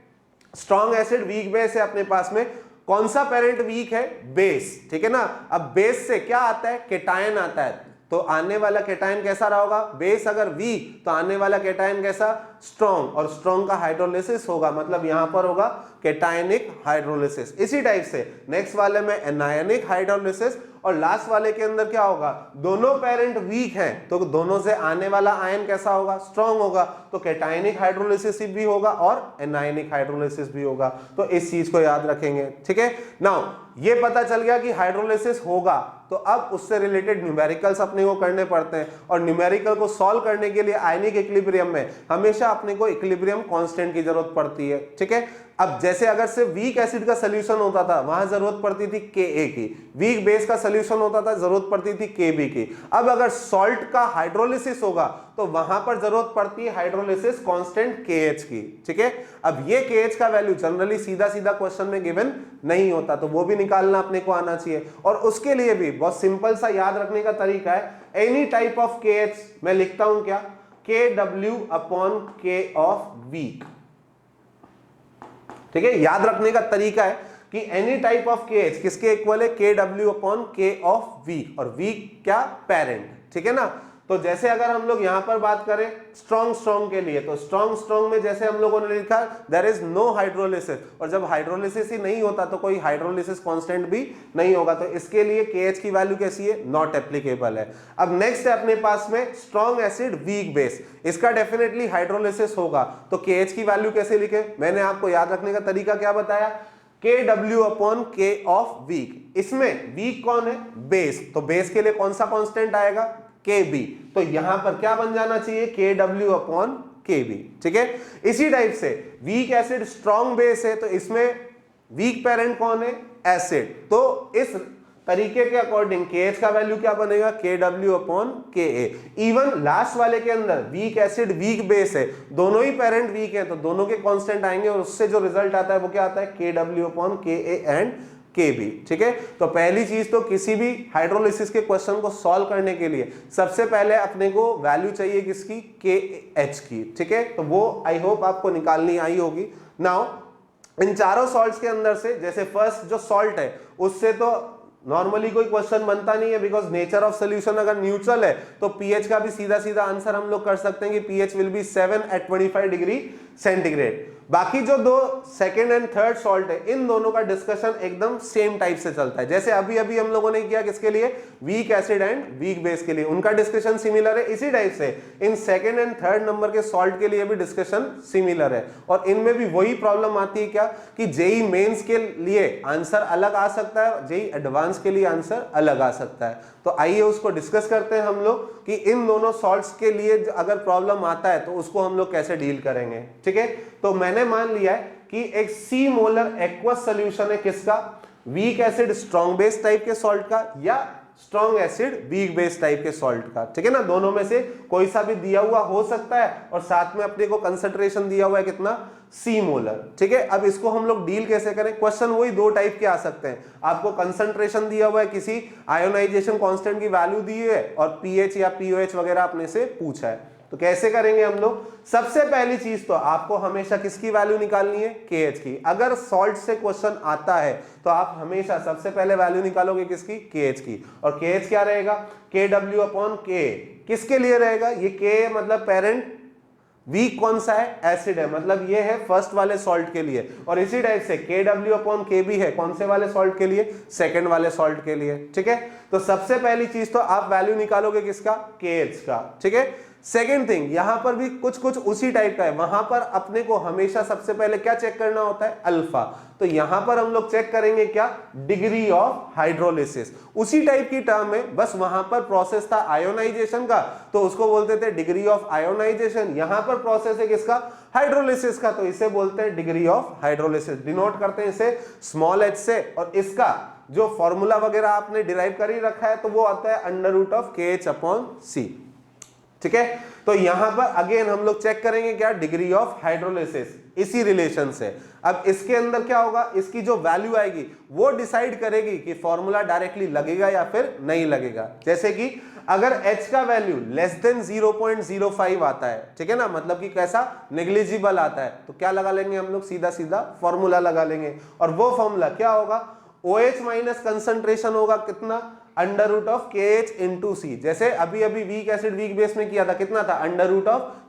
स्ट्रॉन्ग एसिड वीक बेस है अपने पास में, कौन सा पेरेंट वीक है बेस, ठीक है ना। अब बेस से क्या आता है केटायन आता है, तो आने वाला केटायन कैसा रहा होगा बेस अगर वीक तो आने वाला केटायन कैसा स्ट्रॉन्ग, और स्ट्रॉन्ग का हाइड्रोलिसिस होगा मतलब यहां पर होगा केटायनिक हाइड्रोलिसिस। इसी टाइप से नेक्स्ट वाले में एनायनिक हाइड्रोलिसिस, और लास्ट वाले के अंदर क्या होगा दोनों पेरेंट वीक हैं तो दोनों से आने वाला आयन कैसा होगा स्ट्रॉन्ग होगा, तो केटायनिक हाइड्रोलिसिस भी होगा और एनायनिक हाइड्रोलिसिस भी होगा। तो इस चीज को याद रखेंगे, ठीक है। नाउ ये पता चल गया कि हाइड्रोलिसिस होगा, तो अब उससे रिलेटेड न्यूमेरिकल्स अपने को करने पड़ते हैं, और न्यूमेरिकल को सॉल्व करने के लिए आयनिक इक्विलिब्रियम में हमेशा अपने को इक्विलिब्रियम कांस्टेंट की जरूरत पड़ती है, ठीक है। अब जैसे अगर सिर्फ वीक एसिड का सोल्यूशन होता था वहां जरूरत पड़ती थी Ka की, वीक बेस का सोल्यूशन होता था जरूरत पड़ती थी Kb की। अब अगर सॉल्ट का हाइड्रोलिसिस होगा तो वहां पर जरूरत पड़ती है हाइड्रोलिसिस कांस्टेंट Kh की, ठीक है। अब ये Kh का वैल्यू जनरली सीधा सीधा क्वेश्चन में गिवन नहीं होता, तो वो भी निकालना अपने को आना चाहिए, और उसके लिए भी बहुत सिंपल सा याद रखने का तरीका है एनी टाइप ऑफ Kh मैं लिखता हूं क्या Kw/K ऑफ वीक, ठीक है। याद रखने का तरीका है कि एनी टाइप ऑफ KH किसके इक्वल है Kw/K ऑफ वीक, और वीक क्या पेरेंट, ठीक है ना। तो जैसे अगर हम लोग यहां पर बात करें स्ट्रॉन्ग के लिए, तो स्ट्रॉन्ग में जैसे हम लोगों ने लिखा देयर इज नो हाइड्रोलिसिस, और जब हाइड्रोलिसिस ही नहीं होता तो कोई हाइड्रोलिसिस कांस्टेंट भी नहीं होगा, तो इसके लिए KH की वैल्यू कैसी है, नॉट एप्लीकेबल है। अब नेक्स्ट है अपने पास में स्ट्रॉन्ग एसिड वीक बेस, इसका डेफिनेटली हाइड्रोलिसिस होगा, तो KH की वैल्यू कैसे लिखे, मैंने आपको याद रखने का तरीका क्या बताया, KW/K ऑफ वीक। इसमें वीक कौन है, बेस, तो बेस के लिए कौन सा कांस्टेंट आएगा, KB, तो यहां पर क्या बन जाना चाहिए, KW/KB, ठीक है। इसी टाइप से वीक एसिड स्ट्रॉन्ग बेस है, तो इसमें वीक पेरेंट कौन है, एसिड, तो इस तरीके के अकॉर्डिंग KH का वैल्यू क्या बनेगा, KW/KA। इवन लास्ट वाले के अंदर वीक एसिड वीक बेस है, दोनों ही पेरेंट वीक है, तो दोनों के कांस्टेंट आएंगे और उससे जो रिजल्ट आता है वो क्या आता है, KW/KA एंड KB, ठीक है। तो पहली चीज तो किसी भी हाइड्रोलिसिस के क्वेश्चन को सॉल्व करने के लिए सबसे पहले अपने को वैल्यू चाहिए किसकी, KH की, ठीक है। तो वो आई होप आपको निकालनी आई होगी। नाउ इन चारों सॉल्ट्स के अंदर से जैसे फर्स्ट जो सॉल्ट है उससे तो नॉर्मली कोई क्वेश्चन बनता नहीं है, बिकॉज नेचर ऑफ सोल्यूशन अगर न्यूट्रल है तो पीएच का भी सीधा सीधा आंसर हम लोग कर सकते हैं कि pH will be 7 at 25 degree centigrade. बाकी जो दो सेकेंड एंड थर्ड सॉल्ट है इन दोनों का डिस्कशन एकदम सेम टाइप से चलता है, जैसे अभी अभी हम लोगों ने किया किसके लिए, weak acid and weak base के लिए, उनका डिस्कशन सिमिलर है। इसी टाइप से in second and third number के सॉल्ट के लिए भी डिस्कशन सिमिलर है, और इनमें भी वही प्रॉब्लम आती है क्या कि जेई मेंस के लिए आंसर अलग आ सकता है, जेई एडवांस के लिए आंसर अलग आ सकता है। तो आइए उसको डिस्कस करते हैं हम लोग कि इन दोनों सॉल्ट्स के लिए अगर प्रॉब्लम आता है तो उसको हम लोग कैसे डील करेंगे, ठीक है। तो मैंने मान लिया है कि एक सी मोलर एक्वस सॉल्यूशन है किसका, weak acid strong base type के सॉल्ट का या strong acid weak base type के सॉल्ट का, ठीक है ना। दोनों में से कोई सा भी दिया हुआ हो सकता है, और साथ में अपने को कंसंट्रेशन दिया हुआ है कितना, सी मोलर, ठीक है। अब इसको हम लोग डील कैसे करें, क्वेश्चन वही दो टाइप के आ सकते हैं, आपको कंसंट्रेशन दिया हुआ है, किसी आयोनाइजेशन कांस्टेंट की वैल्यू दी है और पीएच या पीओएच वगैरह अपने से पूछा है, तो कैसे करेंगे हम लोग। सबसे पहली चीज तो आपको हमेशा किसकी वैल्यू निकालनी है, KH की। अगर सॉल्ट से क्वेश्चन आता है तो आप हमेशा सबसे पहले वैल्यू निकालोगे किसकी, KH की, और KH क्या रहेगा, KW/K, किसके लिए रहेगा, ये K मतलब पेरेंट, वीक कौन सा है, एसिड है, मतलब ये है फर्स्ट वाले सॉल्ट के लिए, और इसी टाइप से KW/K भी है कौन से वाले सॉल्ट के लिए, सेकंड वाले सॉल्ट के लिए, ठीक है। तो सबसे पहली चीज तो आप वैल्यू निकालोगे किसका, KH का, ठीक है। सेकेंड थिंग, यहां पर भी कुछ कुछ उसी टाइप का है, वहां पर अपने को हमेशा सबसे पहले क्या चेक करना होता है, अल्फा, तो यहां पर हम लोग चेक करेंगे क्या, डिग्री ऑफ हाइड्रोलिसिस। उसी टाइप की टर्म है, बस वहां पर प्रोसेस था आयोनाइजेशन का तो उसको बोलते थे डिग्री ऑफ आयोनाइजेशन, यहां पर प्रोसेस है किसका, हाइड्रोलिसिस का, तो इसे बोलते हैं डिग्री ऑफ हाइड्रोलिसिस। डिनोट करते हैं इसे स्मॉल h से, और इसका जो फॉर्मूला वगैरह आपने डिराइव कर ही रखा है तो वो आता है √KH/C, ठीक है। तो यहां पर अगेन हम लोग चेक करेंगे क्या, डिग्री ऑफ हाइड्रोलिसिस, इसी रिलेशन से। अब इसके अंदर क्या होगा, इसकी जो वैल्यू आएगी वो डिसाइड करेगी कि फॉर्मूला डायरेक्टली लगेगा या फिर नहीं लगेगा। जैसे कि अगर H का वैल्यू लेस देन 0.05 आता है, ठीक है ना, मतलब कि कैसा, नेग्लिजिबल आता है, तो क्या लगा लेंगे हम लोग, सीधा सीधा फॉर्मूला लगा लेंगे, और वो फॉर्मूला क्या होगा, OH माइनस कंसंट्रेशन होगा कितना, √KH/C, जैसे अभी अभी वीक एसिड वीक बेस में किया था, कितना था,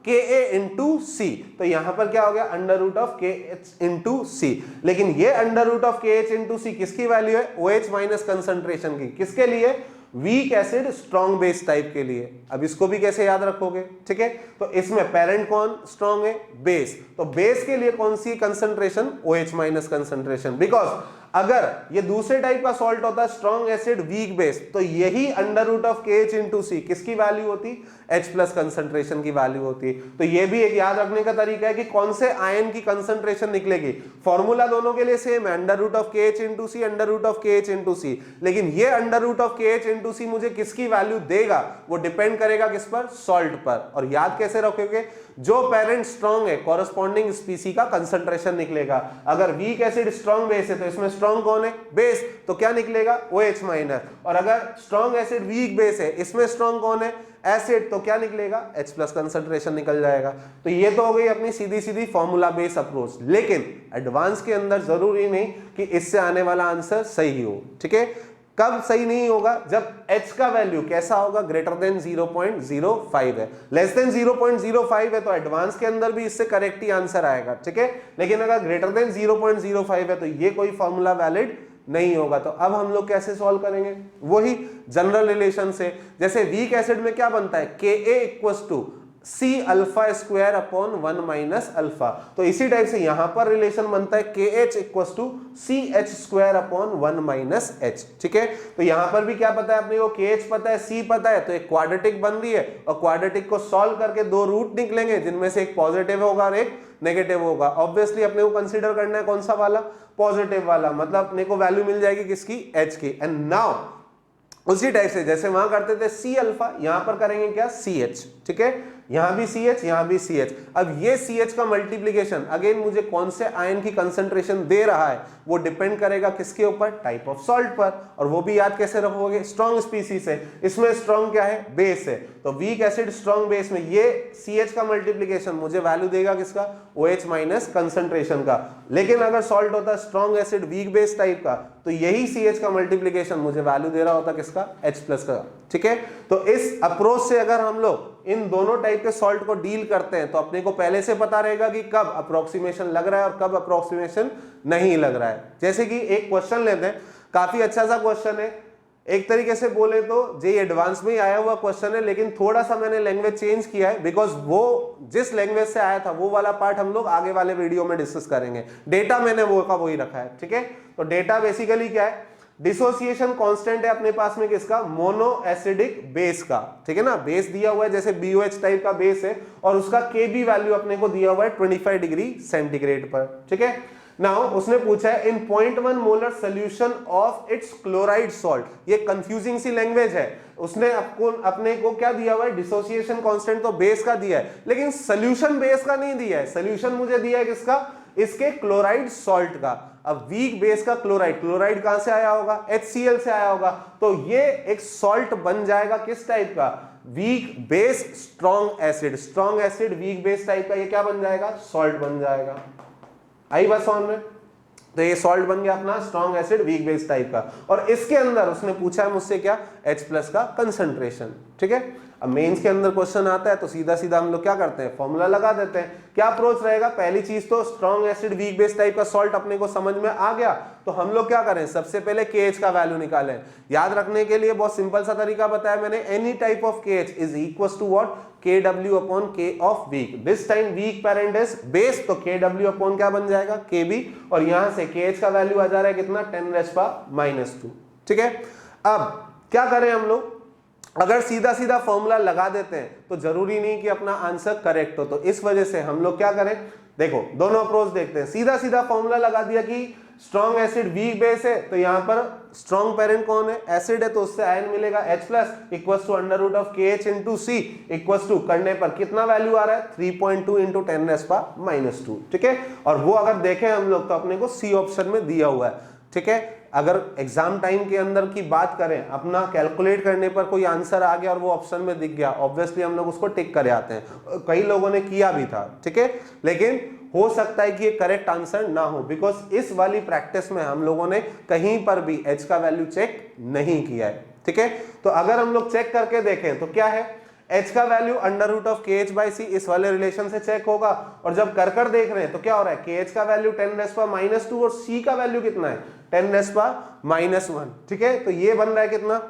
√KA/C, तो यहां पर क्या हो गया, √KH/C। लेकिन ये √KH/C किसकी वैल्यू है, OH माइनस कंसंट्रेशन की, किसके लिए, weak acid strong base type के लिए। अब इसको भी कैसे याद रखोगे, ठीक है। तो इसमें पेरेंट कौन स्ट्रॉन्ग है, बेस, तो बेस के लिए कौन सी concentration, OH minus concentration, because अगर ये दूसरे टाइप का सॉल्ट होता है स्ट्रॉन्ग एसिड वीक बेस, तो यही √KH/C किसकी वैल्यू होती, H प्लस कंसंट्रेशन की वैल्यू होती। तो ये भी एक याद रखने का तरीका है कि कौन से आयन की कंसंट्रेशन निकलेगी, फॉर्मूला दोनों के लिए सेम है, √KH/C √KH/C, लेकिन ये √KH/C मुझे किसकी वैल्यू देगा, वो डिपेंड करेगा किस पर, सॉल्ट पर। और याद कैसे रखोगे, जो पेरेंट स्ट्रॉन्ग है कॉरस्पॉन्डिंग स्पीसी का कंसंट्रेशन निकलेगा। अगर वीक एसिड स्ट्रॉन्ग बेस है तो इसमें स्ट्रॉन्ग कौन है, बेस, तो क्या निकलेगा, OH माइनस, और अगर स्ट्रॉन्ग एसिड वीक बेस है इसमें स्ट्रॉन्ग कौन है, एसिड, तो क्या निकलेगा, H प्लस कंसंट्रेशन निकल जाएगा। तो ये तो हो गई अपनी सीधी सीधी फॉर्मूला बेस अप्रोच, लेकिन एडवांस के अंदर जरूरी नहीं कि इससे आने वाला आंसर सही हो, ठीक है। कब सही नहीं होगा? जब h का वैल्यू कैसा होगा? ग्रेटर देन 0.05 है। लेस देन 0.05 है तो एडवांस के अंदर भी इससे करेक्ट ही आंसर आएगा, ठीक है। लेकिन अगर ग्रेटर देन 0.05 है तो ये कोई फॉर्मूला वैलिड नहीं होगा। तो अब हम लोग कैसे सॉल्व करेंगे? वही जनरल रिलेशन से। जैसे वीक एसिड में क्या बनता है? Ka equals to C alpha square upon 1 minus alpha. तो इसी टाइप से यहां पर रिलेशन बनता है KH equals to CH square upon 1 minus H, ठीक है। तो यहां पर भी क्या पता है अपने को? KH पता है, C पता है, तो एक क्वाड्रेटिक बन रही है और क्वाड्रेटिक को सॉल्व करके दो रूट निकलेंगे जिनमें से एक पॉजिटिव होगा और एक नेगेटिव होगा। ऑब्वियसली अपने को कंसीडर करना है कौन सा वाला? पॉजिटिव वाला। मतलब अपने को वैल्यू मिल जाएगी किसकी? H की। एंड नाउ उसी टाइप से जैसे वहां करते थे C अल्फा, यहां पर करेंगे क्या? CH, ठीक है। यहां भी CH, यहां भी CH। अब ये CH का मल्टीप्लीकेशन अगेन मुझे कौन से आयन की कंसंट्रेशन दे रहा है वो डिपेंड करेगा किसके ऊपर? टाइप ऑफ सॉल्ट पर। और वो भी याद कैसे रखोगे? स्ट्रॉन्ग स्पीसीज है, इसमें स्ट्रॉन्ग क्या है? बेस है। तो वीक एसिड स्ट्रॉन्ग बेस में ये CH का मल्टीप्लीकेशन मुझे वैल्यू देगा किसका? OH माइनस कंसंट्रेशन का। लेकिन अगर सॉल्ट होता strong acid weak base type का तो यही CH का मल्टीप्लीकेशन मुझे वैल्यू दे रहा होता किसका? H प्लस का, ठीक है। तो इस अप्रोच से अगर हम लोग इन दोनों टाइप के सॉल्ट को डील करते हैं तो अपने को पहले से पता रहेगा कि कब अप्रोक्सीमेशन लग रहा है और कब अप्रोक्सीमेशन नहीं लग रहा है। जैसे कि एक क्वेश्चन लेते हैं, काफी अच्छा सा क्वेश्चन है। एक तरीके से बोले तो जेईई एडवांस में ही आया हुआ क्वेश्चन है, लेकिन थोड़ा सा मैंने लैंग्वेज चेंज किया है बिकॉज वो जिस लैंग्वेज से आया था वो वाला पार्ट हम लोग आगे वाले वीडियो में डिस्कस करेंगे। डेटा मैंने वो का वही रखा है, ठीक है। तो डेटा बेसिकली क्या है? डिसोसिएशन कांस्टेंट है अपने पास में किसका? मोनो एसिडिक बेस का, ठीक है ना। बेस दिया हुआ है जैसे BOH टाइप का बेस है और उसका Kb वैल्यू अपने को दिया हुआ है 25 डिग्री सेंटीग्रेड पर, ठीक है। नाउ उसने पूछा है इन 0.1 molar solution of its chloride salt. ये कंफ्यूजिंग सी लैंग्वेज है। उसने अपने को क्या दिया हुआ है? डिसोसिएशन कांस्टेंट तो बेस का दिया है लेकिन सोल्यूशन बेस का नहीं दिया है। सोल्यूशन मुझे दिया है किसका? इसके क्लोराइड सॉल्ट का। अब वीक बेस का क्लोराइड, क्लोराइड कहां से आया होगा? HCl से आया होगा। तो ये एक सॉल्ट बन जाएगा किस टाइप का? Weak base strong acid. Strong acid weak base type का ये क्या बन जाएगा? सॉल्ट बन जाएगा। आई बात समझ में? तो ये सॉल्ट बन गया अपना strong acid weak base type का। और इसके अंदर उसने पूछा है मुझसे क्या? H प्लस का कंसंट्रेशन, ठीक है। अब मेंस के अंदर क्वेश्चन आता है तो सीधा सीधा हम लोग क्या करते हैं? फॉर्मूला लगा देते हैं। क्या अप्रोच रहेगा? पहली चीज तो strong acid weak base type का सॉल्ट अपने को समझ में आ गया तो हम लोग क्या करें? सबसे पहले KH का वैल्यू निकालें। याद रखने के लिए बहुत सिंपल सा तरीका बताया मैंने। Any type of KH is equal to what? KW upon K of weak. This time weak parent is base, तो KW अपॉन क्या बन जाएगा? KB। और यहां से KH का वैल्यू आ जा रहा है कितना? 10⁻², ठीक है। अब क्या करें हम लोग? अगर सीधा सीधा फॉर्मूला लगा देते हैं तो जरूरी नहीं कि अपना आंसर करेक्ट हो। तो इस वजह से हम लोग क्या करें? देखो दोनों अप्रोच देखते हैं। सीधा सीधा फॉर्मूला लगा दिया कि स्ट्रॉन्ग एसिड वीक बेस है तो यहां पर स्ट्रॉन्ग पेरेंट कौन है? एसिड है, तो उससे आयन मिलेगा H plus equals to under root of KH into C equals to करने पर कितना वैल्यू आ रहा है? 3.2 इंटू 10⁻², ठीक है। और वो अगर देखें हम लोग तो अपने को C ऑप्शन में दिया हुआ है, ठीक है। अगर एग्जाम टाइम के अंदर की बात करें, अपना कैलकुलेट करने पर कोई आंसर आ गया और वो ऑप्शन में दिख गया, ऑब्वियसली हम लोग उसको टिक करे आते हैं। कई लोगों ने किया भी था, ठीक है। लेकिन हो सकता है कि ये करेक्ट आंसर ना हो बिकॉज इस वाली प्रैक्टिस में हम लोगों ने कहीं पर भी H का वैल्यू चेक नहीं किया है, ठीक है। तो अगर हम लोग चेक करके देखें तो क्या है? H का value under root of KH/C इस वाले रिलेशन से चेक होगा। और जब कर देख रहे हैं तो क्या हो रहा है? KH का वैल्यू 10⁻² और C का वैल्यू कितना है? 10⁻⁻1, ठीक है। तो ये बन रहा है कितना?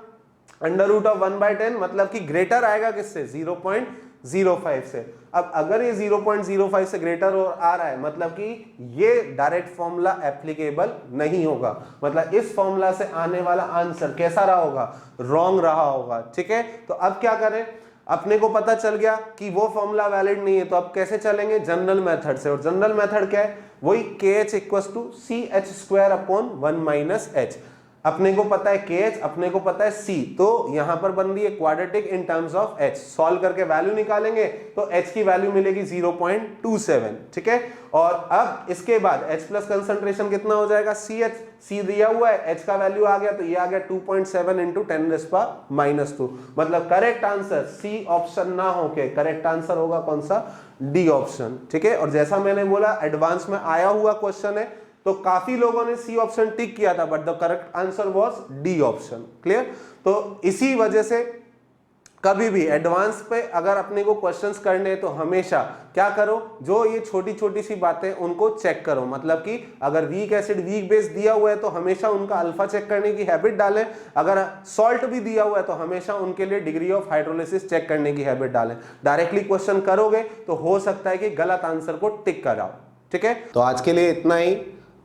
अंडर रूट ऑफ 1/10, मतलब कि ग्रेटर आएगा किससे? 0.05 से। अब अगर ये 0.05 से ग्रेटर आ रहा है मतलब कि ये डायरेक्ट फॉर्मूला एप्लीकेबल नहीं होगा। मतलब इस फॉर्मूला से आने वाला आंसर कैसा रहा होगा? रॉन्ग रहा होगा, ठीक है। तो अब क्या करें? अपने को पता चल गया कि वो फॉर्मूला वैलिड नहीं है, तो अब कैसे चलेंगे? जनरल मेथड से। और जनरल मेथड क्या है? वही KH equals to CH square upon 1 minus H। अपने को पता है KH, अपने को पता है C, तो यहां पर बन रही है quadratic in terms of H। Solve करके वैल्यू निकालेंगे तो H की वैल्यू मिलेगी 0.27, ठीक है। और अब इसके बाद H प्लस कंसंट्रेशन कितना हो जाएगा? CH, C दिया हुआ है, H का वैल्यू आ गया तो ये आ गया 2.7 इंटू 10⁻²। मतलब करेक्ट आंसर C ऑप्शन ना होके करेक्ट आंसर होगा कौन सा? D ऑप्शन, ठीक है। और जैसा मैंने बोला एडवांस में आया हुआ क्वेश्चन है, तो काफी लोगों ने सी ऑप्शन टिक किया था, but the correct answer was D option. Clear? तो इसी वजह से कभी भी एडवांस पे अगर अपने को क्वेश्चंस करने हैं तो हमेशा क्या करो, जो ये छोटी छोटी सी बातें उनको चेक करो। मतलब कि अगर वीक एसिड वीक बेस दिया हुआ है तो हमेशा उनका अल्फा चेक करने की हैबिट डालें। अगर सॉल्ट भी दिया हुआ है तो हमेशा उनके लिए डिग्री ऑफ हाइड्रोलिसिस चेक करने की हैबिट डालें। डायरेक्टली क्वेश्चन करोगे तो हो सकता है कि गलत आंसर को टिक कराओ। ठीक है, तो आज के लिए इतना ही।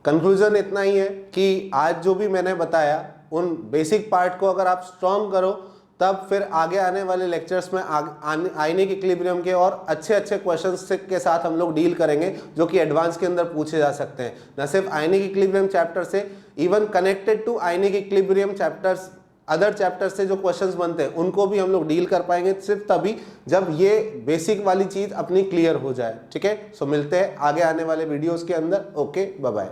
कंक्लूजन इतना ही है कि आज जो भी मैंने बताया उन बेसिक पार्ट को अगर आप स्ट्रॉन्ग करो तब फिर आगे आने वाले लेक्चर्स में आयनिक इक्विलिब्रियम के और अच्छे अच्छे क्वेश्चंस के साथ हम लोग डील करेंगे जो कि एडवांस के अंदर पूछे जा सकते हैं। न सिर्फ आयनिक इक्विलिब्रियम चैप्टर से, even connected to ionic equilibrium chapters, other chapters से जो क्वेश्चंस बनते हैं उनको भी हम लोग डील कर पाएंगे, सिर्फ तभी जब ये बेसिक वाली चीज अपनी क्लियर हो जाए। ठीक है, सो मिलते हैं आगे आने वाले वीडियोस के अंदर। Okay, bye bye.